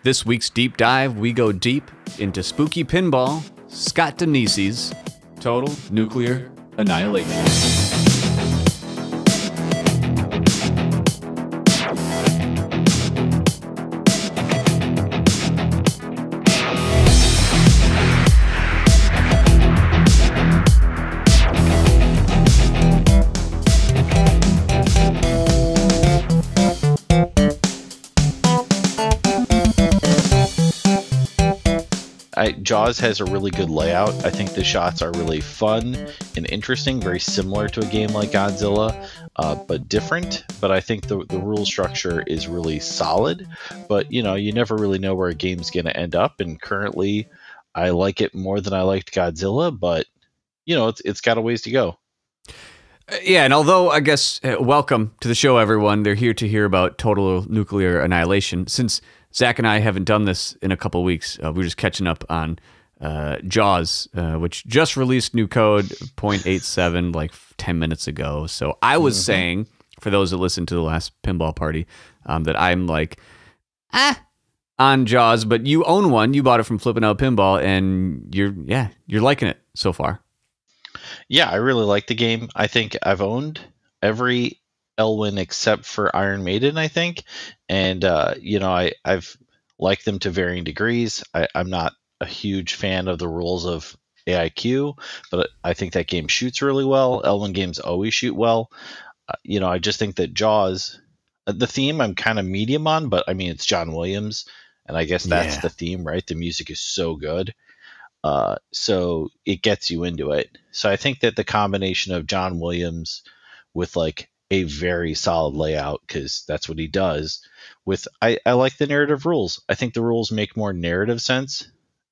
This week's Deep Dive, we go deep into spooky pinball, Scott Denise's Total Nuclear Annihilation. Jaws has a really good layout. I think the shots are really fun and interesting, very similar to a game like Godzilla, but different. But I think the rule structure is really solid. But, you know, you never really know where a game's going to end up. And currently, I like it more than I liked Godzilla, but, you know, it's got a ways to go. Yeah, and although, I guess, welcome to the show, everyone. They're here to hear about Total Nuclear Annihilation. Since Zach and I haven't done this in a couple weeks, we're just catching up on Jaws, which just released new code 0.87 like 10 minutes ago. So I was saying, for those that listened to the last Pinball Party, that I'm like, on Jaws, but you own one. You bought it from Flippin' Out Pinball, and you're liking it so far. Yeah, I really like the game. I think I've owned every Elwyn except for Iron Maiden, I think. And, you know, I've liked them to varying degrees. I'm not a huge fan of the rules of AIQ, but I think that game shoots really well. Elwyn games always shoot well. You know, I just think that Jaws, the theme I'm kind of medium on, but I mean, it's John Williams, and I guess that's the theme, right? The music is so good. So it gets you into it. So I think that the combination of John Williams with like a very solid layout, because that's what he does, with I like the narrative rules. I think the rules make more narrative sense,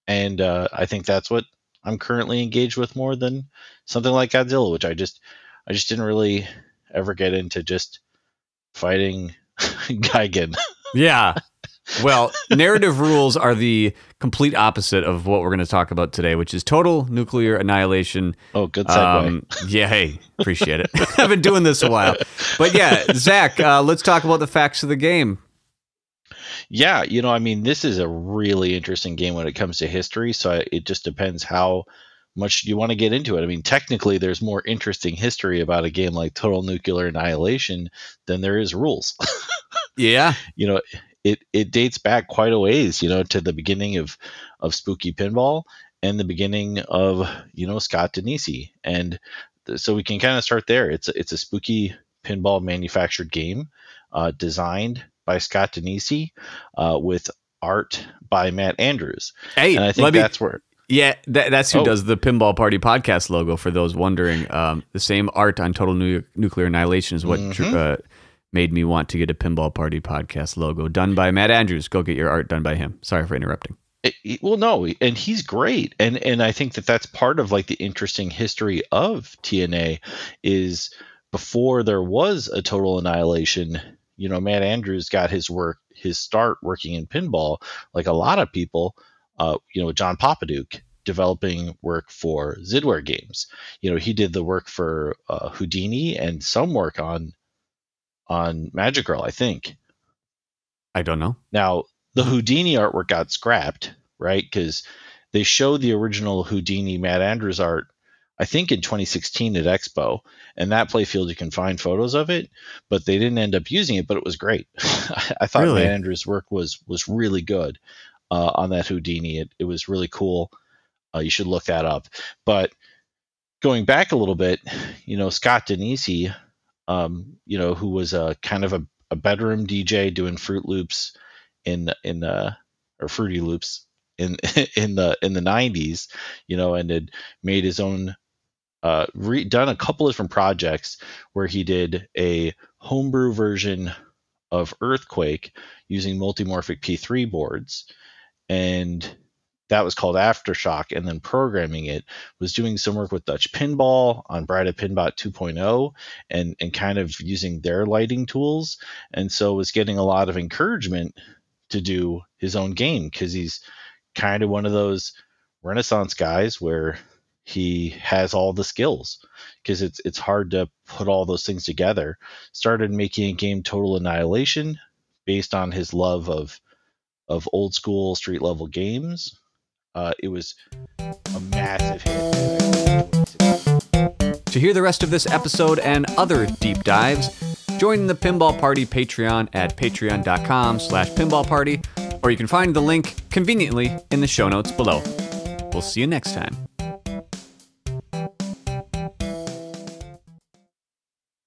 and I think that's what I'm currently engaged with more than something like Godzilla, which I just didn't really ever get into, just fighting Gigan. Yeah. Well, narrative rules are the complete opposite of what we're going to talk about today, which is Total Nuclear Annihilation. Oh, good segue. Yeah, hey, appreciate it. I've been doing this a while. But yeah, Zach, let's talk about the facts of the game. Yeah, you know, I mean, this is a really interesting game when it comes to history, so it just depends how much you want to get into it. I mean, technically, there's more interesting history about a game like Total Nuclear Annihilation than there is rules. Yeah. You know, it dates back quite a ways, you know, to the beginning of Spooky Pinball and the beginning of, you know, Scott Denisi. And so we can kind of start there. It's a Spooky Pinball manufactured game designed by Scott Denisi with art by Matt Andrews. Hey, and I think that's where... Yeah, that's who does the Pinball Party podcast logo, for those wondering. The same art on Total Nuclear Annihilation is what made me want to get a Pinball Party podcast logo done by Matt Andrews. Go get your art done by him. Sorry for interrupting. Well, no, and he's great. And I think that's part of like the interesting history of TNA is before there was a Total Annihilation, you know, Matt Andrews got his start working in pinball, like a lot of people, you know, John Papaduke developing work for Zidware games. You know, he did the work for Houdini and some work on Magic Girl, I think. I don't know. Now, the Houdini artwork got scrapped, right? Because they showed the original Houdini Matt Andrews art, I think, in 2016 at Expo. And that playfield, you can find photos of it, but they didn't end up using it, but it was great. I thought Matt Andrews' work was really good on that Houdini. It was really cool. You should look that up. But going back a little bit, you know, Scott Denisi, you know, who was a kind of a bedroom DJ doing Fruit Loops or Fruity Loops in the 90s, you know, and had made his own, done a couple of different projects where he did a homebrew version of Earthquake using multimorphic P3 boards, and that was called Aftershock, and then programming it, was doing some work with Dutch Pinball on Bride of Pinbot 2.0 and kind of using their lighting tools. And so was getting a lot of encouragement to do his own game, because he's kind of one of those Renaissance guys where he has all the skills, because it's hard to put all those things together. Started making a game, Total Annihilation, based on his love of of old school street level games. It was a massive hit. To hear the rest of this episode and other deep dives, join the Pinball Party Patreon at patreon.com/pinballparty, or you can find the link conveniently in the show notes below. We'll see you next time.